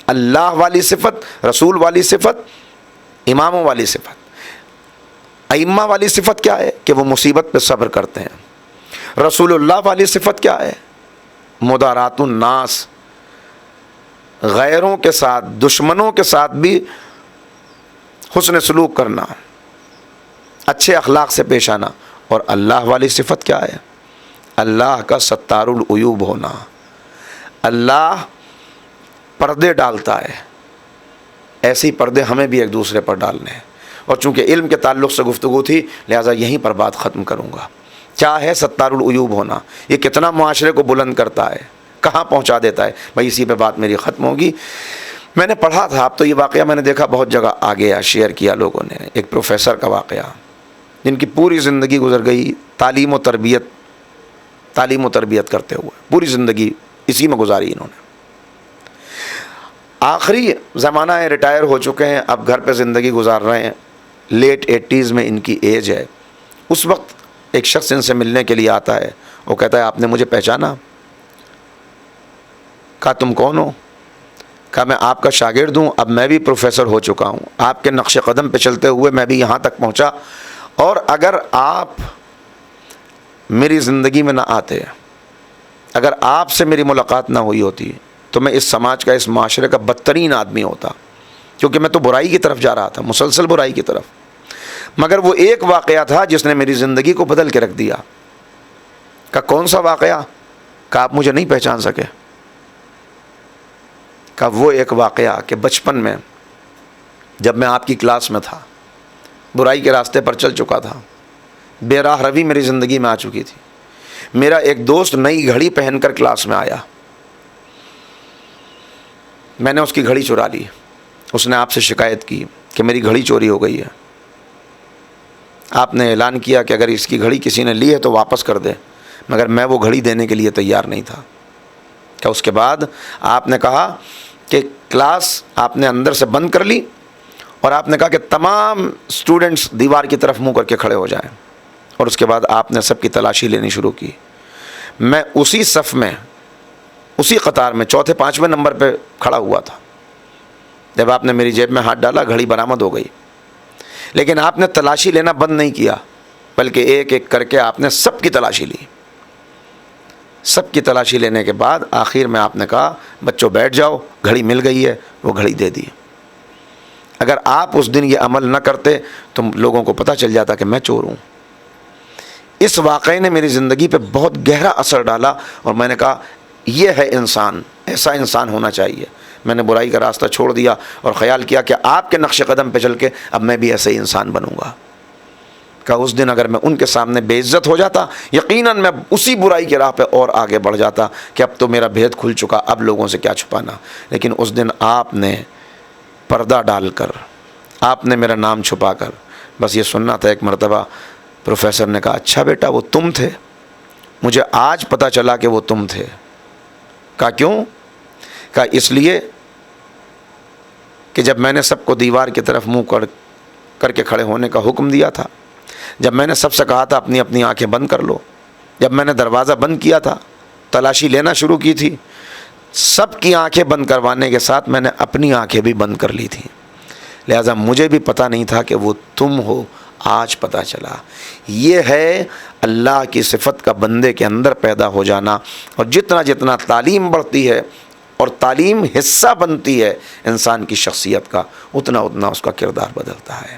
اللہ والی صفت، رسول والی صفت، اماموں والی صفت۔ ائمہ والی صفت کیا ہے کہ وہ مصیبت پہ صبر کرتے ہیں۔ رسول اللہ والی صفت کیا ہے؟ مدارات الناس، غیروں کے ساتھ، دشمنوں کے ساتھ بھی حسن سلوک کرنا، اچھے اخلاق سے پیش آنا۔ اور اللہ والی صفت کیا ہے؟ اللہ کا ستار العیوب ہونا۔ اللہ پردے ڈالتا ہے، ایسے ہی پردے ہمیں بھی ایک دوسرے پر ڈالنے ہیں۔ اور چونکہ علم کے تعلق سے گفتگو تھی لہٰذا یہیں پر بات ختم کروں گا۔ کیا ہے ستار العیوب ہونا؟ یہ کتنا معاشرے کو بلند کرتا ہے، کہاں پہنچا دیتا ہے؟ بھائی اسی پہ بات میری ختم ہوگی۔ میں نے پڑھا تھا، اب تو یہ واقعہ میں نے دیکھا بہت جگہ آ گیا، شیئر کیا لوگوں نے، ایک پروفیسر کا واقعہ جن کی پوری زندگی گزر گئی تعلیم و تربیت کرتے ہوئے، پوری زندگی اسی میں گزاری انہوں نے۔ آخری زمانہ ہے، ریٹائر ہو چکے ہیں، اب گھر پہ زندگی گزار رہے ہیں، لیٹ 80s میں ان کی ایج ہے۔ اس وقت ایک شخص ان سے ملنے کے لیے آتا ہے، وہ کہتا ہے آپ نے مجھے پہچانا؟ کہا تم کون ہو؟ کہا میں آپ کا شاگرد ہوں، اب میں بھی پروفیسر ہو چکا ہوں، آپ کے نقش قدم پہ چلتے ہوئے میں بھی یہاں تک پہنچا، اور اگر آپ میری زندگی میں نہ آتے، اگر آپ سے میری ملاقات نہ ہوئی ہوتی تو میں اس سماج کا، اس معاشرے کا بدترین آدمی ہوتا، کیونکہ میں تو برائی کی طرف جا رہا تھا، مسلسل برائی کی طرف۔ مگر وہ ایک واقعہ تھا جس نے میری زندگی کو بدل کے رکھ دیا۔ کہا کون سا واقعہ؟ کہا آپ مجھے نہیں پہچان سکے؟ کہا وہ ایک واقعہ کہ بچپن میں جب میں آپ کی کلاس میں تھا، برائی کے راستے پر چل چکا تھا، بے راہ روی میری زندگی میں آ چکی تھی، میرا ایک دوست نئی گھڑی پہن کر کلاس میں آیا، میں نے اس کی گھڑی چرا لی، اس نے آپ سے شکایت کی کہ میری گھڑی چوری ہو گئی ہے، آپ نے اعلان کیا کہ اگر اس کی گھڑی کسی نے لی ہے تو واپس کر دے، مگر میں وہ گھڑی دینے کے لیے تیار نہیں تھا۔ کہ اس کے بعد آپ نے کہا کہ کلاس آپ نے اندر سے بند کر لی، اور آپ نے کہا کہ تمام اسٹوڈنٹس دیوار کی طرف منہ کر کے کھڑے ہو جائیں، اور اس کے بعد آپ نے سب کی تلاشی لینی شروع کی۔ میں اسی صف میں، اسی قطار میں چوتھے پانچویں نمبر پہ کھڑا ہوا تھا جب آپ نے میری جیب میں ہاتھ ڈالا، گھڑی برآمد ہو گئی، لیکن آپ نے تلاشی لینا بند نہیں کیا، بلکہ ایک ایک کر کے آپ نے سب کی تلاشی لی۔ سب کی تلاشی لینے کے بعد آخر میں آپ نے کہا بچوں بیٹھ جاؤ، گھڑی مل گئی ہے، وہ گھڑی دے دی۔ اگر آپ اس دن یہ عمل نہ کرتے تو لوگوں کو پتہ چل جاتا کہ میں چور ہوں۔ اس واقعے نے میری زندگی پہ بہت گہرا اثر ڈالا، اور میں نے کہا یہ ہے انسان، ایسا انسان ہونا چاہیے۔ میں نے برائی کا راستہ چھوڑ دیا اور خیال کیا کہ آپ کے نقش قدم پہ چل کے اب میں بھی ایسے ہی انسان بنوں گا۔ کہ اس دن اگر میں ان کے سامنے بے عزت ہو جاتا، یقیناً میں اسی برائی کے راہ پہ اور آگے بڑھ جاتا کہ اب تو میرا بھید کھل چکا، اب لوگوں سے کیا چھپانا۔ لیکن اس دن آپ نے پردہ ڈال کر، آپ نے میرا نام چھپا کر بس یہ سننا تھا۔ ایک مرتبہ پروفیسر نے کہا اچھا بیٹا وہ تم تھے، مجھے آج پتہ چلا کہ وہ تم تھے۔ کہا کیوں؟ کہا اس لیے کہ جب میں نے سب کو دیوار کی طرف منہ کر کے کھڑے ہونے کا حکم دیا تھا، جب میں نے سب سے کہا تھا اپنی اپنی آنکھیں بند کر لو، جب میں نے دروازہ بند کیا تھا، تلاشی لینا شروع کی تھی، سب کی آنکھیں بند کروانے کے ساتھ میں نے اپنی آنکھیں بھی بند کر لی تھیں، لہٰذا مجھے بھی پتہ نہیں تھا کہ وہ تم ہو، آج پتہ چلا۔ یہ ہے اللہ کی صفت کا بندے کے اندر پیدا ہو جانا، اور جتنا جتنا تعلیم بڑھتی ہے اور تعلیم حصہ بنتی ہے انسان کی شخصیت کا، اتنا اتنا اس کا کردار بدلتا ہے۔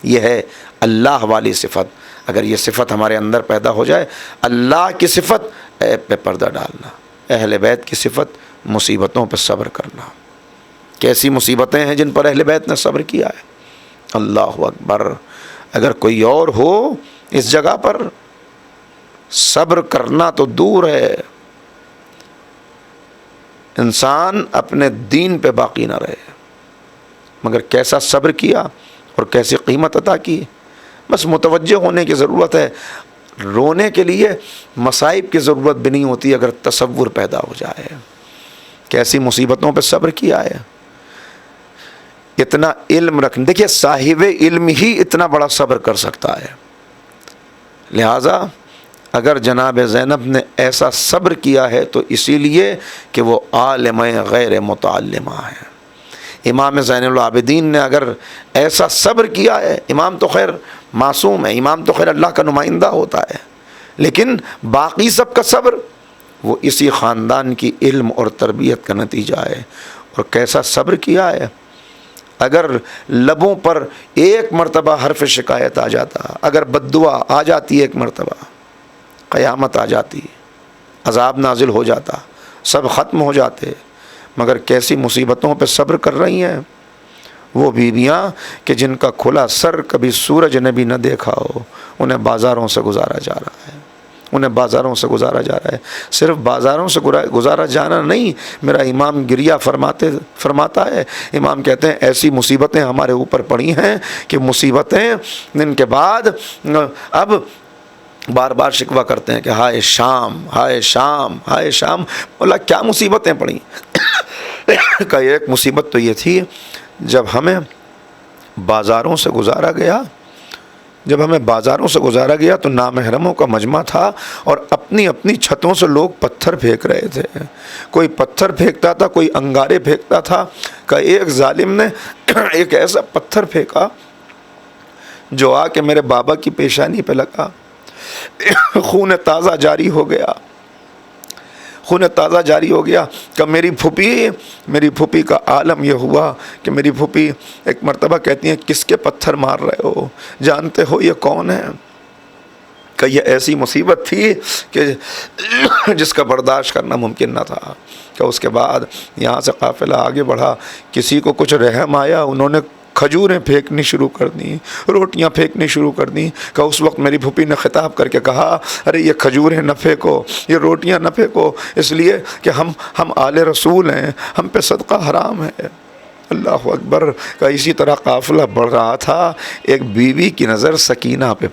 یہ ہے اللہ والی صفت۔ اگر یہ صفت ہمارے اندر پیدا ہو جائے، اللہ کی صفت عیب پہ پردہ ڈالنا، اہل بیت کی صفت مصیبتوں پہ صبر کرنا۔ کیسی مصیبتیں ہیں جن پر اہل بیت نے صبر کیا ہے، اللہ اکبر۔ اگر کوئی اور ہو اس جگہ پر، صبر کرنا تو دور ہے، انسان اپنے دین پہ باقی نہ رہے، مگر کیسا صبر کیا اور کیسی قیمت عطا کی۔ بس متوجہ ہونے کی ضرورت ہے، رونے کے لیے مصائب کی ضرورت بھی نہیں ہوتی اگر تصور پیدا ہو جائے۔ کیسی مصیبتوں پہ صبر کیا ہے، اتنا علم رکھنا۔ دیکھیے صاحب علم ہی اتنا بڑا صبر کر سکتا ہے، لہٰذا اگر جناب زینب نے ایسا صبر کیا ہے تو اسی لیے کہ وہ عالم غیر متعلمہ ہے۔ امام زین العابدین نے اگر ایسا صبر کیا ہے، امام تو خیر معصوم ہے، امام تو خیر اللہ کا نمائندہ ہوتا ہے، لیکن باقی سب کا صبر وہ اسی خاندان کی علم اور تربیت کا نتیجہ ہے۔ اور کیسا صبر کیا ہے، اگر لبوں پر ایک مرتبہ حرف شکایت آ جاتا، اگر بد دعا آ جاتی ایک مرتبہ، قیامت آ جاتی، عذاب نازل ہو جاتا، سب ختم ہو جاتے، مگر کیسی مصیبتوں پہ صبر کر رہی ہیں وہ بیویاں کہ جن کا کھلا سر کبھی سورج نے بھی نہ دیکھا ہو، انہیں بازاروں سے گزارا جا رہا ہے، انہیں بازاروں سے گزارا جا رہا ہے۔ صرف بازاروں سے گزارا جانا نہیں، میرا امام گریہ فرماتا ہے، امام کہتے ہیں ایسی مصیبتیں ہمارے اوپر پڑی ہیں کہ مصیبتیں ان کے بعد اب بار بار شکوہ کرتے ہیں کہ ہائے شام، ہائے شام، ہائے شام۔ بولا کیا مصیبتیں پڑیں؟ کہ ایک مصیبت تو یہ تھی جب ہمیں بازاروں سے گزارا گیا تو نامحرموں کا مجمع تھا اور اپنی اپنی چھتوں سے لوگ پتھر پھینک رہے تھے، کوئی پتھر پھینکتا تھا، کوئی انگارے پھینکتا تھا۔ کہ ایک ظالم نے ایک ایسا پتھر پھینکا جو آ کے میرے بابا کی پیشانی پہ لگا، خون تازہ جاری ہو گیا کہ میری پھوپھی کا عالم یہ ہوا کہ میری پھوپھی ایک مرتبہ کہتی ہیں کس کے پتھر مار رہے ہو، جانتے ہو یہ کون ہے؟ کہ یہ ایسی مصیبت تھی کہ جس کا برداشت کرنا ممکن نہ تھا۔ کہ اس کے بعد یہاں سے قافلہ آگے بڑھا، کسی کو کچھ رحم آیا، انہوں نے کھجوریں پھینکنی شروع کر دیں، روٹیاں پھینکنی شروع کر دیں۔ کہ اس وقت میری پھوپھی نے خطاب کر کے کہا ارے یہ کھجوریں نہ پھینکو، یہ روٹیاں نہ پھینکو، اس لیے کہ ہم آل رسول ہیں، ہم پہ صدقہ حرام ہے۔ اللہ اکبر۔ کہ اسی طرح قافلہ بڑھ رہا تھا، ایک بیوی کی نظر سکینہ پہ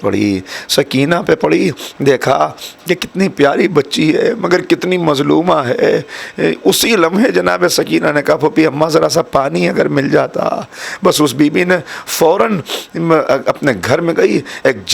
پڑی، دیکھا کہ کتنی پیاری بچی ہے مگر کتنی مظلومہ ہے۔ اسی لمحے جناب سکینہ نے کہا پھوپھی اماں ذرا سا پانی اگر مل جاتا۔ بس اس بیوی نے فوراً اپنے گھر میں گئی، ایک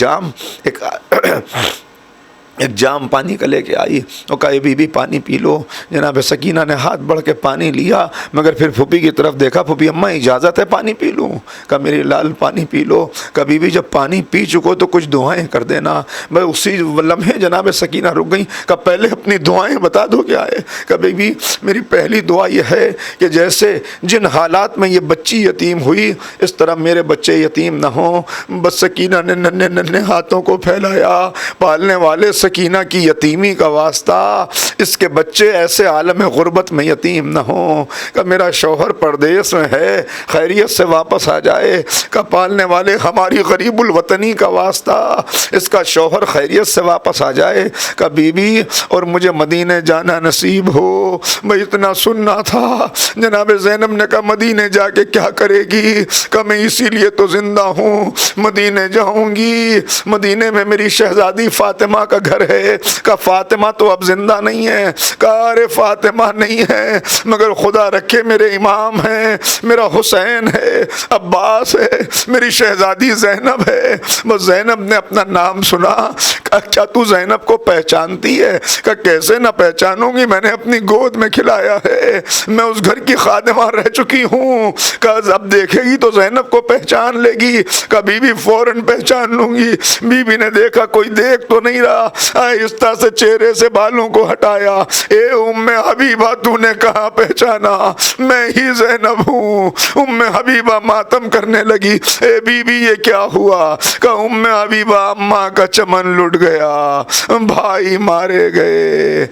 ایک جام پانی کا لے کے آئی اور کہا بی بی پانی پی لو۔ جناب سکینہ نے ہاتھ بڑھ کے پانی لیا، مگر پھر پھوپھی کی طرف دیکھا، پھوپھی اماں اجازت ہے پانی پی لوں؟ کہا میری لال پانی پی لو۔ کہا بی بی جب پانی پی چکو تو کچھ دعائیں کر دینا۔ میں اسی لمحے جناب سکینہ رک گئی، کہا پہلے اپنی دعائیں بتا دو کیا ہے؟ کہا بی بی میری پہلی دعا یہ ہے کہ جیسے جن حالات میں یہ بچی یتیم ہوئی اس طرح میرے بچے یتیم نہ ہوں۔ بس سکینہ نے ننھے ننھے ہاتھوں کو پھیلایا، پالنے والے سکینہ کی یتیمی کا واسطہ، اس کے بچے ایسے عالم غربت میں یتیم نہ ہوں۔ کہ میرا شوہر پردیس میں ہے، خیریت سے واپس آ جائے۔ کہ پالنے والے ہماری غریب الوطنی کا واسطہ، اس کا شوہر خیریت سے واپس آ جائے۔ کہ بی بی اور مجھے مدینے جانا نصیب ہو۔ میں اتنا سننا تھا۔ جناب زینب نے کہا مدینے جا کے کیا کرے گی؟ کہ میں اسی لیے تو زندہ ہوں، مدینے جاؤں گی۔ مدینے میں میری شہزادی فاطمہ کا گھر ہے۔ کہ فاطمہ تو اب زندہ نہیں ہے۔ کہا ارے فاطمہ نہیں ہے مگر خدا رکھے میرے امام ہیں، میرا حسین ہے، عباس ہے، میری شہزادی زینب ہے۔ بس زینب نے اپنا نام سنا۔ کہا کیا تو زینب کو پہچانتی ہے؟ کہ کیسے نہ پہچانوں گی، میں نے اپنی گود میں کھلایا ہے، میں اس گھر کی خادمہ رہ چکی ہوں۔ کہا اب دیکھے گی تو زینب کو پہچان لے گی۔ کہا بی بی فوراً پہچان لوں گی۔ بی بی نے دیکھا کوئی دیکھ تو نہیں رہا، آہستہ سے چہرے سے بالوں کو ہٹایا۔ اے ام حبیبہ تو نے کہاں پہچانا؟ میں ہی زینب ہوں۔ ام حبیبہ ماتم کرنے لگی، اے بی بی یہ کیا ہوا؟ کہ ام حبیبہ اماں کا چمن لٹ گیا، بھائی مارے گئے،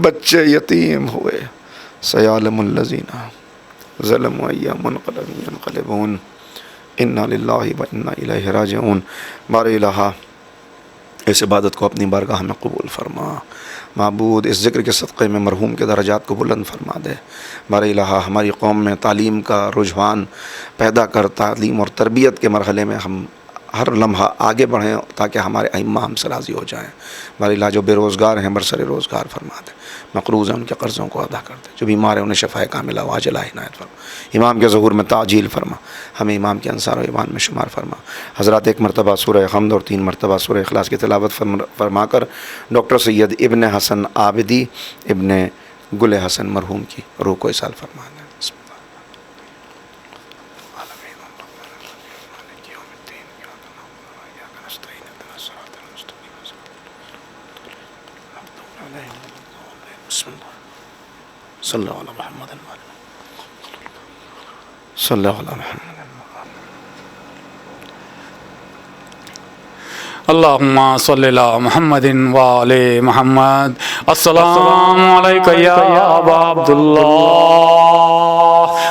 بچے یتیم ہوئے۔ سیعلم الذین ظلموا ای منقلب ینقلبون انا للہ و انا الیہ راجعون۔ بار الہ اس عبادت کو اپنی بارگاہ میں قبول فرما۔ معبود اس ذکر کے صدقے میں مرحوم کے درجات کو بلند فرما دے۔ بار الہ ہماری قوم میں تعلیم کا رجحان پیدا کر، تعلیم اور تربیت کے مرحلے میں ہم ہر لمحہ آگے بڑھیں تاکہ ہمارے ائمہ ہم سے راضی ہو جائیں۔ بار الہ جو بے روزگار ہیں برسر روزگار فرما دے، مقروض ہیں ان کے قرضوں کو ادا کر دے، جو بیمار ہیں انہیں شفائے کاملہ واجلہ عنایت فرما۔ امام کے ظہور میں تعجیل فرما، ہمیں امام کے انصار و ایوان میں شمار فرما۔ حضرات ایک مرتبہ سورہ حمد اور 3 مرتبہ سورہ اخلاص کی تلاوت فرما کر ڈاکٹر سید ابن حسن عابدی ابن گل حسن مرحوم کی روح کو اصال فرما دیں۔ صلی اللہ علیہ محمد صلی اللہ علیہ محمد۔ اللہم صلی اللہ محمد وآل محمد۔ السلام علیکہ یا ابا عبداللہ،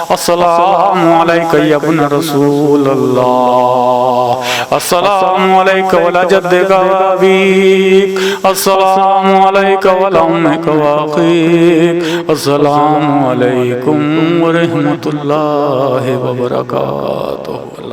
السلام علیکہ یا ابن رسول اللہ، السلام علیکہ ولا جدک وابیک، السلام علیکہ ولا امک واخیک، السلام علیکم ورحمۃ اللہ وبرکاتہ۔